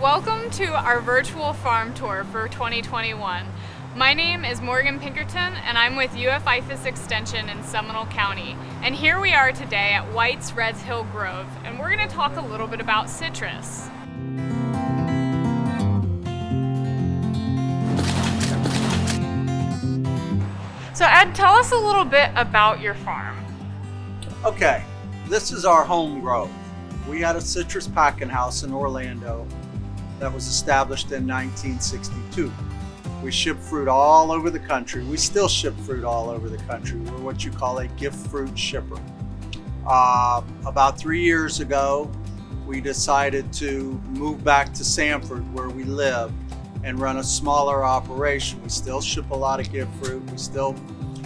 Welcome to our virtual farm tour for 2021. My name is Morgan Pinkerton and I'm with IFAS Extension in Seminole County. And here we are today at White's Red Hill Grove, and we're going to talk a little bit about citrus. So Ed, tell us a little bit about your farm. Okay, this is our home grove. We had a citrus packing house in Orlando that was established in 1962. We ship fruit all over the country. We still ship fruit all over the country. We're what you call a gift fruit shipper. About 3 years ago, we decided to move back to Sanford, where we live, and run a smaller operation. We still ship a lot of gift fruit. We still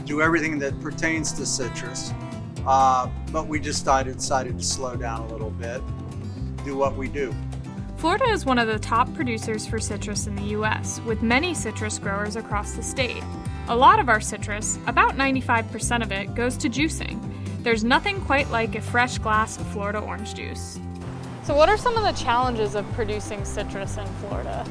do everything that pertains to citrus, but we just decided to slow down a little bit, do what we do. Florida is one of the top producers for citrus in the U.S., with many citrus growers across the state. A lot of our citrus, about 95% of it, goes to juicing. There's nothing quite like a fresh glass of Florida orange juice. So what are some of the challenges of producing citrus in Florida?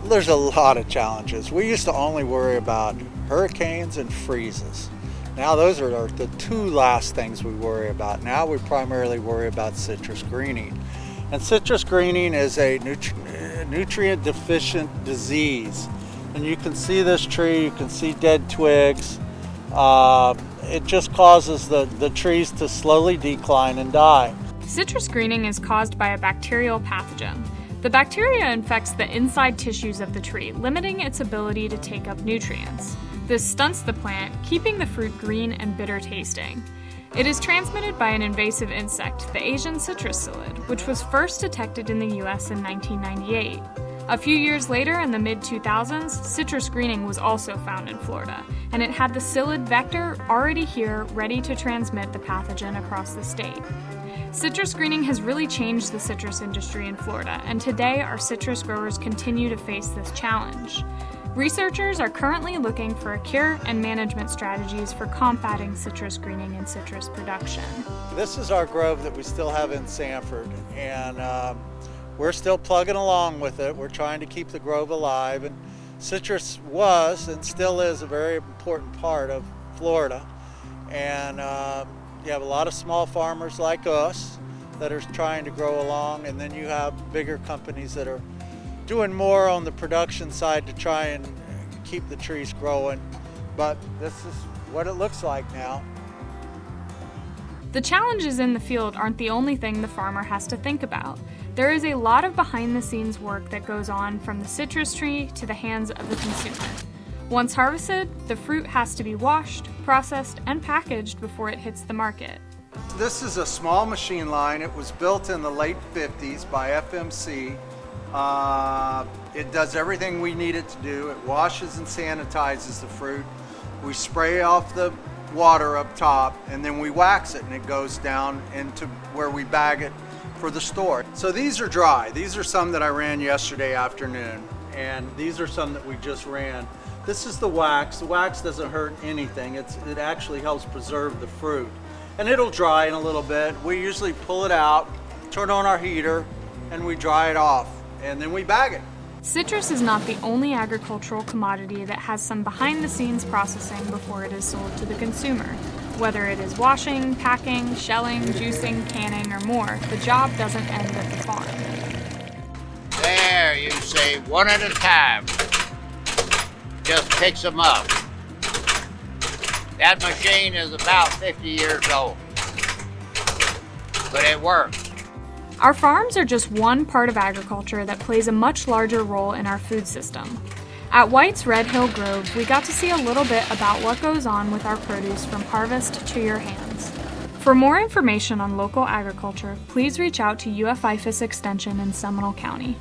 There's a lot of challenges. We used to only worry about hurricanes and freezes. Now those are the two last things we worry about. Now we primarily worry about citrus greening. And citrus greening is a nutrient deficient disease. And you can see this tree, you can see dead twigs. It just causes the trees to slowly decline and die. Citrus greening is caused by a bacterial pathogen. The bacteria infects the inside tissues of the tree, limiting its ability to take up nutrients. This stunts the plant, keeping the fruit green and bitter tasting. It is transmitted by an invasive insect, the Asian citrus psyllid, which was first detected in the U.S. in 1998. A few years later, in the mid-2000s, citrus greening was also found in Florida, and it had the psyllid vector already here, ready to transmit the pathogen across the state. Citrus greening has really changed the citrus industry in Florida, and today our citrus growers continue to face this challenge. Researchers are currently looking for a cure and management strategies for combating citrus greening and citrus production. This is our grove that we still have in Sanford, and we're still plugging along with it. We're trying to keep the grove alive, and citrus was and still is a very important part of Florida. And you have a lot of small farmers like us that are trying to grow along, and then you have bigger companies that are doing more on the production side to try and keep the trees growing. But this is what it looks like now. The challenges in the field aren't the only thing the farmer has to think about. There is a lot of behind-the-scenes work that goes on from the citrus tree to the hands of the consumer. Once harvested, the fruit has to be washed, processed, and packaged before it hits the market. This is a small machine line. It was built in the late 50s by FMC. It does everything we need it to do. It washes and sanitizes the fruit. We spray off the water up top, and then we wax it, and it goes down into where we bag it for the store. So these are dry. These are some that I ran yesterday afternoon, and these are some that we just ran. This is the wax. The wax doesn't hurt anything. It actually helps preserve the fruit. And it'll dry in a little bit. We usually pull it out, turn on our heater, and we dry it off, and then we bag it. Citrus is not the only agricultural commodity that has some behind-the-scenes processing before it is sold to the consumer. Whether it is washing, packing, shelling, juicing, canning, or more, the job doesn't end at the farm. There, you say, one at a time. Just picks them up. That machine is about 50 years old, but it works. Our farms are just one part of agriculture that plays a much larger role in our food system. At White's Red Hill Grove, we got to see a little bit about what goes on with our produce from harvest to your hands. For more information on local agriculture, please reach out to IFAS Extension in Seminole County.